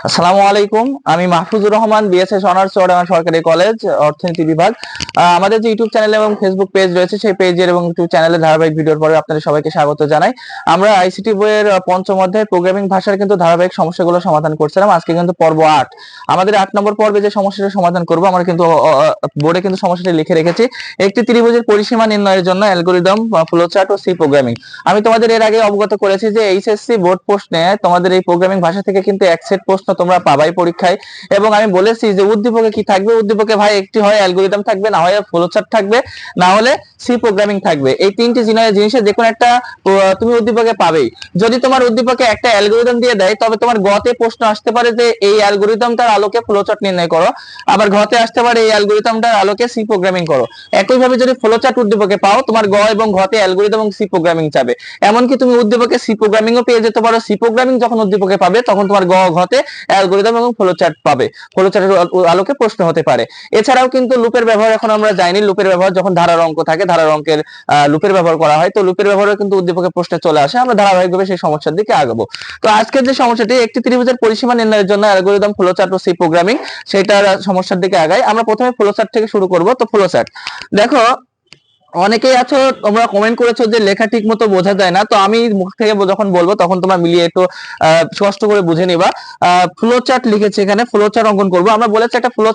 আসসালামু আলাইকুম, আমি মাহফুজুর রহমান, বিএসএস অনার্স চুয়াডাঙ্গা সরকারি কলেজ, অর্থনীতি বিভাগ। আমাদের যে ইউটিউব চ্যানেল এবং ফেসবুক পেজ রয়েছে, সেই পেজের এবং ইউটিউব চ্যানেলের ধারাবাহিক ভিডিওর পরে আপনাদের সবাইকে স্বাগত জানাই। আমরা আইসিটি বইয়ের পঞ্চম অধ্যায় প্রোগ্রামিং ভাষার কিন্তু ধারাবাহিক সমস্যাগুলো সমাধান করছিলাম। আজকে কিন্তু পর্ব 8। আমাদের 8 নম্বর পর্বে যে সমস্যাটা সমাধান করব, আমরা কিন্তু বোর্ডে কিন্তু সমস্যাটি লিখে রেখেছি। একটি ত্রিভুজের পরিসীমা নির্ণয়ের জন্য অ্যালগরিদম, ফ্লোচার্ট ও সি প্রোগ্রামিং। আমি তোমাদের এর আগে অবগত করেছি যে এইচএসসি বোর্ড প্রশ্নে তোমাদের এই প্রোগ্রামিং ভাষা থেকে কিন্তু এক সেট প্রশ্ন তোমরা পাবাই পরীক্ষায়। এবং আমি বলেছি যে উদ্দীপকে কি থাকবে, উদ্দীপকে ভাই একটি হয় অ্যালগরিদম থাকবে, না হয় ফ্লোচার্ট থাকবে, না হলে সি প্রোগ্রামিং থাকবে। এই তিনটি জিনিসের যে কোনো একটা তুমি উদ্দীপকে পাবেই। যদি তোমার উদ্দীপকে একটা অ্যালগরিদম দিয়ে দেয়, তবে তোমার গতে প্রশ্ন আসতে পারে যে এই অ্যালগরিদমটার আলোকে ফ্লোচার্ট নির্ণয় করো, আবার ঘতে আসতে পারে এই অ্যালগরিদমটার আলোকে সি প্রোগ্রামিং করো। একইভাবে যদি ফ্লোচার্ট উদ্দীপকে পাও, তোমার গ এবং ঘতে অ্যালগরিদম এবং সি প্রোগ্রামিং চাবে। এমনকি তুমি উদ্দীপকে সি প্রোগ্রামিংও পেয়ে যেতে পারো। সি প্রোগ্রামিং যখন উদ্দীপকে পাবে, তখন তোমার ঘতে অ্যালগরিদম এবং ফ্লোচার্ট পাবে, ফ্লোচার্টের আলোকে প্রশ্ন হতে পারে। এছাড়াও কিন্তু লুপের ব্যবহার এখন আমরা জানি। লুপের ব্যবহার যখন ধারার অঙ্ক থাকে, ধারার অঙ্কের লুপের ব্যবহার করা হয়, তো লুপের ব্যবহারও কিন্তু উদ্দীপকের প্রশ্নে চলে আসে। আমরা ধারাবাহিকভাবে সেই সমস্যার দিকে আগাবো। তো আজকের যে সমস্যাটি, একটি ত্রিভুজের পরিসীমা নির্ণয়ের জন্য অ্যালগরিদম, ফ্লোচার্ট ও সি প্রোগ্রামিং, সেটার সমস্যার দিকে আগাই। আমরা প্রথমে ফ্লোচার্ট থেকে শুরু করব। তো ফ্লোচার্ট দেখো, অনেকেই আছো তোমরা কমেন্ট করেছো যে লেখা ঠিক মতো বোঝা যায় না। তো আমি মুখ থেকে যখন বলবো, তখন তোমরা মিলিয়ে একটু কষ্ট করে বুঝে নিবা। ফ্লো চার্ট লিখেছি, এখানে ফ্লো চার্ট অঙ্কন করবো। আমরা বলেছি একটা ফ্লো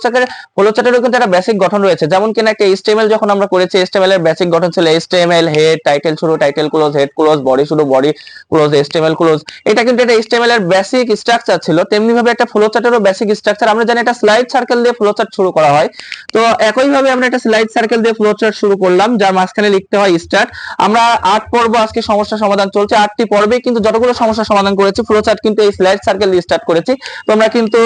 চার্টেরও কিন্তু একটা বেসিক গঠন রয়েছে। যেমন কিনা একটা এইচটিএমএল যখন আমরা করেছি, এইচটিএমএল এর বেসিক গঠন ছিল এইচটিএমএল হেড, টাইটেল শুরু, title close, head close, body শুরু, বডি ক্লোজ, এইচটিএমএল ক্লোজ। এটা কিন্তু একটা এইচটিএমএল এর বেসিক স্ট্রাকচার ছিল। তেমনি ভাবে একটা ফ্লো চার্টেরও বেসিক স্ট্রাকচার। আমরা জানি একটা স্লাইড সার্কেল দিয়ে ফ্লো চার্ট শুরু করা হয়। তো একইভাবে আমরা একটা স্লাইড সার্কেল দিয়ে ফ্লো চার্ট শুরু করলাম, যার মাঝখানে লিখতে হয় স্টার্ট। আমরা 8 পর্ব আজকে সমস্যা সমাধান চলছে। 8টি পর্বে কিন্তু যতগুলো সমস্যা সমাধান করেছি, ফ্লো চার্ট কিন্তু এই স্লাইড সার্কেল দিয়ে স্টার্ট করেছি। তোমরা কিন্তু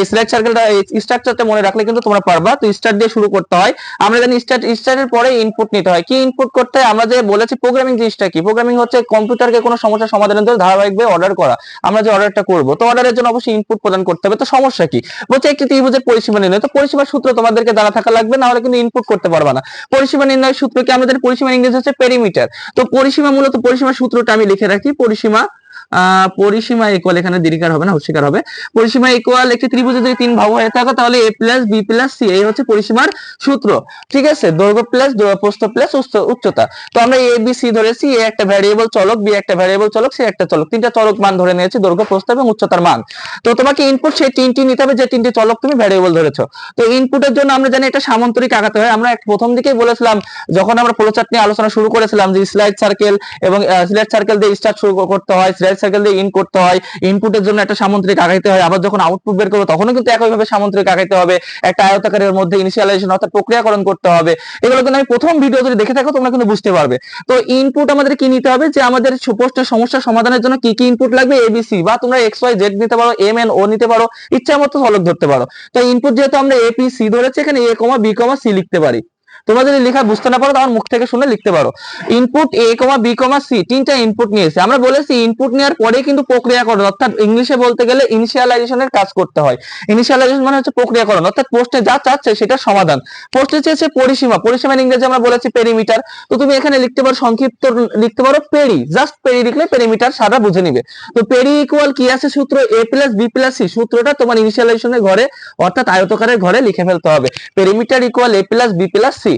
স্লাইড সার্কেলটা, স্ট্রাকচারটা মনে রাখলে কিন্তু তোমরা পারবা। তো স্টার্ট দিয়ে শুরু করতে হয়। আমরা জানি স্টার্টের পরে ইনপুট নিতে হয়। কি ইনপুট করতে হয়? আমরা যে বলেছি প্রোগ্রামিং জিনিসটা কি, প্রোগ্রামিং হচ্ছে কম্পিউটারকে কোনো সমস্যা সমাধানের জন্য ধারাবাহিকভাবে অর্ডার করা। আমরা যে অর্ডারটা করব, তো অর্ডারের জন্য অবশ্যই ইনপুট প্রদান করতে হবে। তো সমস্যা কি বলছে, একটি ত্রিভুজের পরিসীমা নির্ণয়। তো পরিসীমার সূত্র তোমাদেরকে জানা থাকা লাগবে, না হলে কিন্তু ইনপুট করতে পারবা না। পরিসীমা নির্ণয়ের সূত্র কি? আমাদের পরিসীমার ইংরেজি হচ্ছে পেরিমিটার। তো পরিসীমা, মূলত পরিসীমার সূত্রটা আমি লিখে রাখি। পরিসীমা ইকুয়াল, এখানে দীর্ঘার হবে না, হস্যিকার হবে। পরিসীমা ইকুয়াল, একটি ত্রিভুজে যদি 3 বাহু হয়ে থাকে, তাহলে a plus B plus c, এই হচ্ছে পরিসীমার সূত্র। ঠিক আছে, দৈর্ঘ্য প্লাস প্রস্থ প্লাস উচ্চতা। তো আমরা এ বি সি ধরেছি, এ একটা ভ্যারিয়েবল চলক, বি একটা ভ্যারিয়েবল চলক, সি একটা চলক। 3টা চলক মান ধরে নিয়েছি, দৈর্ঘ্য, প্রস্থ এবং উচ্চতার মান। তো তোমাকে ইনপুট সেই 3টি নিতে হবে, যে 3টি চলক তুমি ভ্যারিয়েবল ধরেছো। তো ইনপুটের জন্য আমরা জানি এটা সামান্তরিক আঁকাতে হয়। আমরা প্রথম দিকেই বলেছিলাম, যখন আমরা ফ্লোচার্ট নিয়ে আলোচনা শুরু করেছিলাম, যে স্লাইড সার্কেল এবং স্লাইড সার্কেল দিয়ে স্টার্ট শুরু করতে হয়, স্লাইড সার্কেল দিয়ে ইন করতে হয়, ইনপুটের জন্য একটা সামান্তরিক আঁকাইতে হয়। আবার যখন আউটপুট বের করবো, তখনও কিন্তু একইভাবে সামান্তরিক আঁকাইতে হবে। একটা আয়তাকারের মধ্যে ইনিশিয়ালাইজেশন অর্থাৎ প্রক্রিয়াকরণ করতে হবে। এগুলো কিন্তু আমি প্রথম ভিডিও যদি দেখে থাকো, তোমরা কিন্তু বুঝতে পারবে। তো ইনপুট আমাদের কি নিতে হবে, যে আমাদের প্রশ্নের সমস্যা সমাধানের জন্য কি কি ইনপুট লাগবে, এবিসি, বা তোমরা এক্স ওয়াই জেড নিতে পারো, এম এন ও নিতে পারো, ইচ্ছা মতো চলক ধরতে পারো। তো ইনপুট যেহেতু আমরা এ পি সি ধরেছি, এখানে এ কমা বি কমা সি লিখতে পারি। তোমরা যদি লেখা বুঝতে না পারো, তখন মুখ থেকে শুনে লিখতে পারো। ইনপুট এ কমা বি কমা সি, 3টা ইনপুট নিয়েছে। আমরা বলেছি ইনপুট নেওয়ার পরে কিন্তু প্রক্রিয়াকরণ, অর্থাৎ ইংলিশে বলতে গেলে ইনিশিয়ালাইজেশনের কাজ করতে হয়। ইনিশিয়ালাইজেশন মানে হচ্ছে প্রক্রিয়াকরণ, অর্থাৎ প্রশ্নে যা চাচ্ছে সেটা সমাধান। প্রশ্নে চেয়েছে পরিসীমা, পরিসীমার ইংরেজি আমরা বলেছি পেরিমিটার। তো তুমি এখানে লিখতে পারো, সংক্ষিপ্ত লিখতে পারো পেরি, জাস্ট পেরি লিখলে পেরিমিটার সারা বুঝে নিবে। তো পেরি ইকুয়াল কি আছে সূত্র, এ প্লাস বি প্লাস সি। সূত্রটা তোমার ইনিশিয়ালাইজেশনের ঘরে, অর্থাৎ আয়তকারের ঘরে লিখে ফেলতে হবে। পেরিমিটার ইকুয়াল এ প্লাস বি প্লাস সি।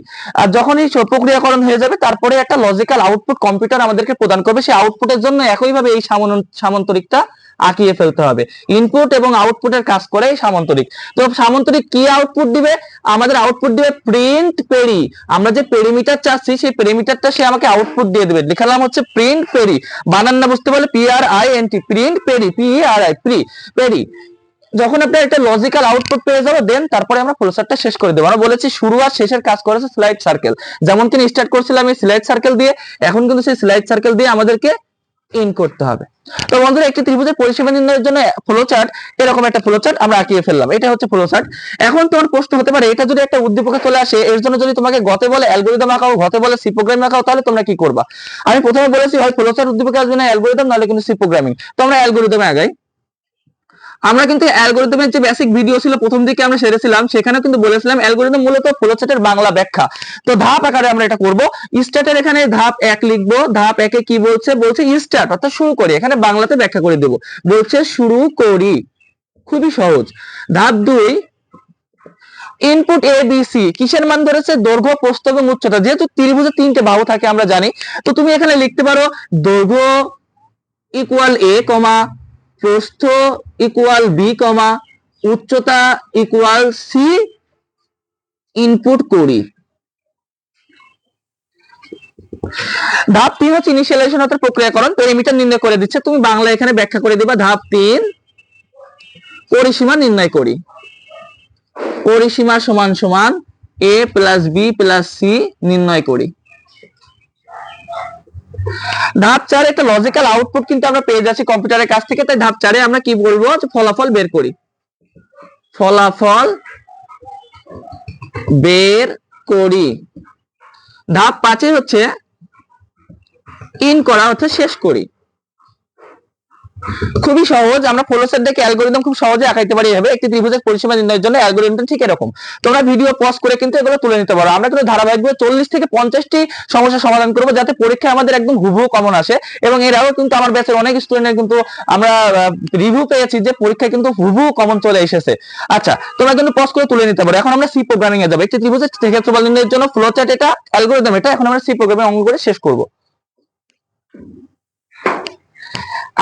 আর যখনই প্রক্রিয়াকরণ হয়ে যাবে, তারপরে একটা লজিক্যাল আউটপুট কম্পিউটার আমাদেরকে প্রদান করবে। সেই আউটপুটের জন্য একইভাবে এই সামান্তরিকটা আঁকিয়ে ফেলতে হবে। ইনপুট এবং আউটপুটের কাজ করে এই সামান্তরিক। তো সামান্তরিক কি আউটপুট দিবে? আমাদের আউটপুট দিবে প্রিন্ট পেরি। আমরা যে পেরিমিটার চাচ্ছি, সেই পেরিমিটারটা সে আমাকে আউটপুট দিয়ে দেবে। লিখলাম হচ্ছে প্রিন্ট পেরি, বানান না বুঝতে পারলে p r i n t, print peri, p r i, peri. যখন আপনি একটা লজিক্যাল আউটপুট পেয়ে যাবে, দেন তারপরে আমরা ফ্লোচার্টটা শেষ করে দেবো। আমরা বলেছি শুরু আর শেষের কাজ করেছে স্লাইড সার্কেল। যেমন কিনা স্টার্ট করছিলাম এই স্লাইড সার্কেল দিয়ে, এখন কিন্তু সেই স্লাইড সার্কেল দিয়ে আমাদেরকে ইন করতে হবে। তো বন্ধুরা, একটি ত্রিভুজের পরিসীমা নির্ণয়ের জন্য ফ্লোচার্ট, এরকম একটা ফ্লোচার্ট আমরা আঁকিয়ে ফেললাম। এটা হচ্ছে ফ্লোচার্ট। এখন তোমার প্রশ্ন হতে পারে, এটা যদি একটা উদ্দীপকে চলে আসে, এর জন্য যদি তোমাকে গতে বলে অ্যালগরিদম আঁকাও, ঘতে বলে সি প্রোগ্রামিং আঁকাও, তাহলে তোমরা কি করবা? আমি প্রথমে বলেছি হয় ফ্লোচার্ট উদ্দীপকে আসবে, না অ্যালগরিদম, নাহলে কিন্তু সি প্রোগ্রামিং। তো আমরা অ্যালগরিদমে আগাই। আমরা কিন্তু অ্যালগরিদমের যে বেসিক ভিডিও ছিল প্রথম দিকে আমরা সেরেছিলাম, সেখানে কিন্তু বলেছিলাম অ্যালগরিদম মূলত ফ্লোচার্টের বাংলা ব্যাখ্যা। তো ধাপ আকারে আমরা এটা করব। স্টার্টের এখানে ধাপ 1 লিখবো। ধাপ 1 এ কি বলছে? বলছে স্টার্ট অর্থাৎ শুরু করি। এখানে বাংলাতে ব্যাখ্যা করে দেব, বলছে শুরু করি। খুবই সহজ। ধাপ 2, ইনপুট এ বি সি কিসের মান ধরেছে? দৈর্ঘ্য, প্রস্থ এবং উচ্চতা। যেহেতু ত্রিভুজে 3টে বাহু থাকে আমরা জানি, তো তুমি এখানে লিখতে পারো দৈর্ঘ্য ইকুয়াল এ কমা, প্রস্থ ইকুয়াল বি কমা, উচ্চতা ইকুয়াল সি, ইনপুট করি। ধাপ 3 হচ্ছে ইনিশিয়ালাইজেশন অর্থাৎ প্রক্রিয়াকরণ। পেরিমিটার নির্ণয় করে দিচ্ছে, তুমি বাংলা এখানে ব্যাখ্যা করে দিবা। ধাপ 3, পরিসীমা নির্ণয় করি। পরিসীমা সমান সমান a plus B plus c নির্ণয় করি। ধাপ 4 একটা লজিক্যাল আউটপুট কিন্তু আমরা পেয়ে যাচ্ছি কম্পিউটারের কাছ থেকে। তাই ধাপ 4 এ আমরা কি বলবো? যে ফলাফল বের করি। ফলাফল বের করি। ধাপ 5 এ হচ্ছে ইন করা অর্থাৎ শেষ করি। খুবই সহজ। আমরা ফ্লোচার্ট দেখে অ্যালগরিদম খুব সহজে আঁকাইতে পারি। এভাবে একটি ত্রিভুজের পরিসীমা নির্ণয়ের জন্য অ্যালগরিদমটা ঠিক এরকম। তোমরা ভিডিও পজ করে কিন্তু এগুলো তুলে নিতে পারো। আমরা কিন্তু ধারাবাহিকভাবে 40 থেকে 50টি সমস্যা সমাধান করব, যাতে পরীক্ষায় আমাদের একদম হুবহু কমন আসে। এবং এরাও কিন্তু আমার ব্যাচের অনেক স্টুডেন্টের কিন্তু আমরা রিভিউ পেয়েছি যে পরীক্ষায় কিন্তু হুবহু কমন চলে এসেছে। আচ্ছা, তোমরা কিন্তু পজ করে তুলে নিতে পারো। এখন আমরা সি প্রোগ্রামিং এ যাব। একটি ত্রিভুজের ক্ষেত্রফল নির্ণয়ের জন্য ফ্লোচার্ট এটা, অ্যালগরিদম এটা। এখন আমরা সি প্রোগ্রামিং অঙ্ক করে শেষ করব।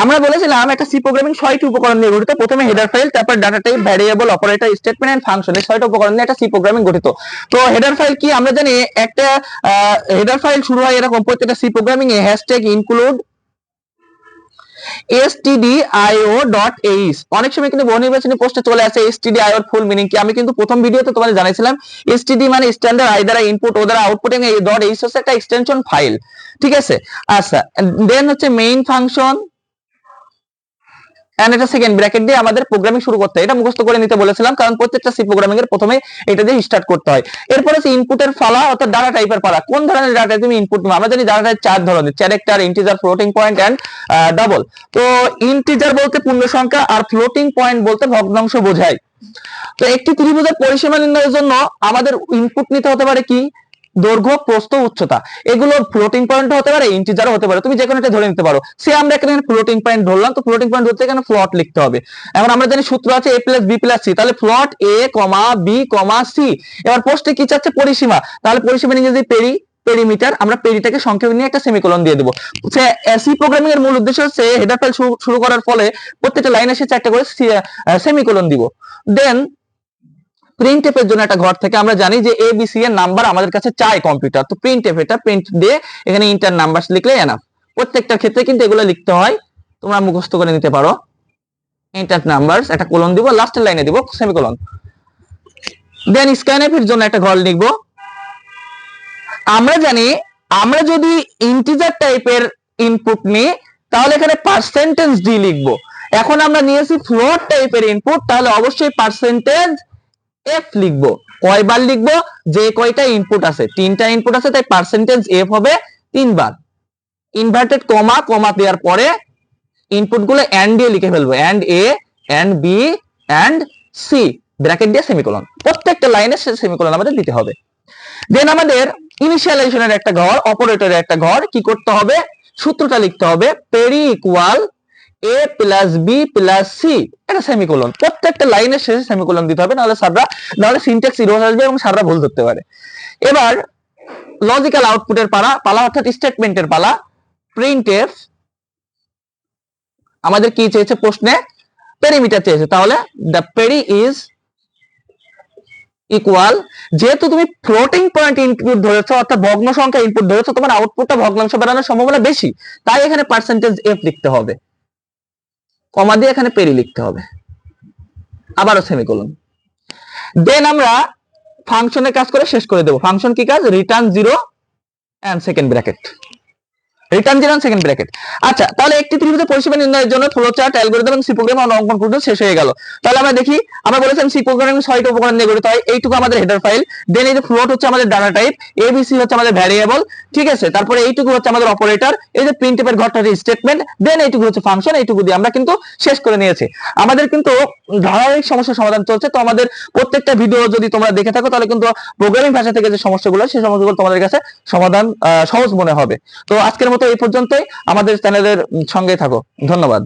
আমরা বলেছিলাম একটা সি প্রোগ্রামিং 6টি উপকরণ নিয়ে গঠিত। প্রথমে হেডার ফাইল, তারপর data type, variable, operator, statement and function, এই 6টা উপকরণ নিয়ে একটা সি প্রোগ্রামিং গঠিত। তো হেডার ফাইল কি? আমরা জানি একটা হেডার ফাইল শুরু হয় এরকম প্রত্যেকটা সি প্রোগ্রামিং এ হ্যাশট্যাগ ইনক্লুড stdio.h। অনেক সময় কিন্তু বহুনির্বাচনী পোস্টে চলে আসে stdio এর ফুল মিনিং কি। আমি কিন্তু প্রথম ভিডিওতে তোমাদের জানাইছিলাম std মানে স্ট্যান্ডার্ড আই দ্বারা ইনপুট, ও দ্বারা আউটপুট, এবং এই .h হচ্ছে একটা এক্সটেনশন ফাইল। ঠিক আছে। আচ্ছা, দেন হচ্ছে মেইন ফাংশন এন্ড এটা সেকেন্ড ব্র্যাকেট দিয়ে আমাদের প্রোগ্রামিং শুরু করতে হয়। এটা মুখস্থ করে নিতে বলেছিলাম, কারণ প্রত্যেকটা সি প্রোগ্রামিং এর প্রথমে এটা দিয়ে স্টার্ট করতে হয়। এরপর হচ্ছে ইনপুটের ফালা অর্থাৎ ডাটা টাইপের পালা। কোন ধরনের ডাটা তুমি ইনপুট নিবে? আমরা জানি ডাটা টাইপ 4 ধরনের: character, integer, floating point and double. তো ইন্টিজার বলতে পূর্ণ সংখ্যা, আর ফ্লোটিং পয়েন্ট বলতে ভগ্নাংশ বোঝায়। তো একটি ত্রিভুজের পরিসীমা নির্ণয়ের জন্য আমাদের ইনপুট নিতে হতে পারে কি? দৈর্ঘ্য, প্রস্থ, উচ্চতা। এগুলো ফ্লোটিং পয়েন্ট হতে পারে, ইন্টিজারও হতে পারে, তুমি যে কোনো একটা ধরে নিতে পারো। সে আমরা এখানে ফ্লোটিং পয়েন্ট ধরলাম, তো ফ্লোটিং পয়েন্ট ধরতে এখানে ফ্লট লিখতে হবে। এখন আমরা জানি সূত্র আছে a plus B plus C, তাহলে float a comma B comma C. এবার প্রস্থে কি চাচ্ছে? পরিসীমা, তাহলে পরিসীমা ইংরেজি পেরি, পেরিমিটার। আমরা পেরিটাকে সংক্ষেপে নিয়ে একটা সেমিকোলন দিয়ে দেবো। সি প্রোগ্রামিং এর মূল উদ্দেশ্য হচ্ছে হেডার ফাইল শুরু করার ফলে প্রত্যেকটা লাইনে সে 4টা করে সেমিকোলন দিব। দেন প্রিন্টএফ এর জন্য একটা ঘর থেকে আমরা জানি যে এ বি সি এর নাম্বার আমাদের কাছে চাই কম্পিউটার। তো প্রিন্টএফ এটা প্রিন্ট দিয়ে এখানে ইন্টার নাম্বারস লিখলে এনাফ। প্রত্যেকটা ক্ষেত্রে কিন্তু এগুলো লিখতে হয়, তোমরা মুখস্থ করে নিতে পারো। ইন্টার নাম্বারস একটা কোলন দিব, লাস্টের লাইনে দিব সেমিকোলন। দেন স্ক্যানএফ এর জন্য একটা ঘর লিখবো। আমরা জানি আমরা যদি ইন্টিজার টাইপের ইনপুট নিই তাহলে এখানে পার্সেন্টেজ ডি লিখবো। এখন আমরা নিয়েছি ফ্লোট টাইপের ইনপুট, তাহলে অবশ্যই পার্সেন্টেজ এফ লিখবো। কয়বার লিখবো? যে কয়টা ইনপুট আছে, 3টা ইনপুট আছে, তাই পার্সেন্টেজ এফ হবে 3 বার। ইনভার্টেড কমা, কমা দেওয়ার পরে ইনপুট গুলো এন্ড দিয়ে লিখে ফেলবো। And A, and B, and C, bracket দিয়ে সেমিকোলন। প্রত্যেকটা লাইনে সেমিকোলন আমাদের দিতে হবে। দেন আমাদের ইনিশিয়ালাইজেশনের একটা ঘর, অপারেটরের একটা ঘর। কি করতে হবে? সূত্রটা লিখতে হবে। Peri equal a plus B plus C, এটা সেমিকোলন। প্রত্যেকটা লাইনের শেষে সেমিকোলন দিতে হবে, নাহলে সিনট্যাক্স এরর আসবে এবং সাররা ভুল ধরতে পারে। এবার লজিক্যাল আউটপুটের পালা অর্থাৎ স্টেটমেন্টের পালা। প্রিন্টএফ আমাদের কি চেয়েছে? প্রশ্নে পেরিমিটার চেয়েছে, তাহলে দ্য পেরি ইজ ইকুয়াল, যেহেতু তুমি ফ্লোটিং পয়েন্ট ইনপুট ধরেছো অর্থাৎ ভগ্ন সংখ্যা ইনপুট ধরেছো, তোমার আউটপুটটা ভগ্নাংশ বেরানোর সম্ভাবনা বেশি, তাই এখানে পার্সেন্টেজ এফ লিখতে হবে, কমা দিয়ে এখানে পেরি লিখতে হবে, আবারও সেমিকোলন। দেন আমরা ফাংশনের কাজ করে শেষ করে দেব। ফাংশন কি কাজ? Return 0 end second bracket. Return zero second bracket. আচ্ছা, তাহলে একটি ত্রিভুজের পরিসীমা নির্ণয়ের জন্য ফ্লো চার্ট, অ্যালগরিদম এবং সি প্রোগ্রাম অঙ্কন পর্যন্ত শেষ হয়ে গেল। তাহলে আমরা দেখি, আমরা বলেছিলাম সি প্রোগ্রামিং 6টা উপকরণ নিয়ে গঠিত হয়, এইটুকু আমাদের হেডার ফাইল, দেন এই যে ফ্লোট হচ্ছে আমাদের ডাটা টাইপ, এবিসি হচ্ছে আমাদের ভ্যারিয়েবল, ঠিক আছে, তারপরে এইটুকু হচ্ছে আমাদের অপারেটর, এই যে প্রিন্টফ এর ঘরটা স্টেটমেন্ট, দেন এইটুকু হচ্ছে ফাংশন, এইটুকু দিয়ে আমরা কিন্তু শেষ করে নিয়েছি। আমাদের কিন্তু ধারাবাহিক সমস্যার সমাধান চলছে, তো আমাদের প্রত্যেকটা ভিডিও যদি তোমরা দেখে থাকো তাহলে কিন্তু প্রোগ্রামিং ভাষা থেকে যে সমস্যাগুলো, সেই সমস্যাগুলো তোমাদের কাছে সমাধান সহজ মনে হবে। তো আজকের মতো এই পর্যন্তই, আমাদের চ্যানেলের সঙ্গে থাকো, ধন্যবাদ।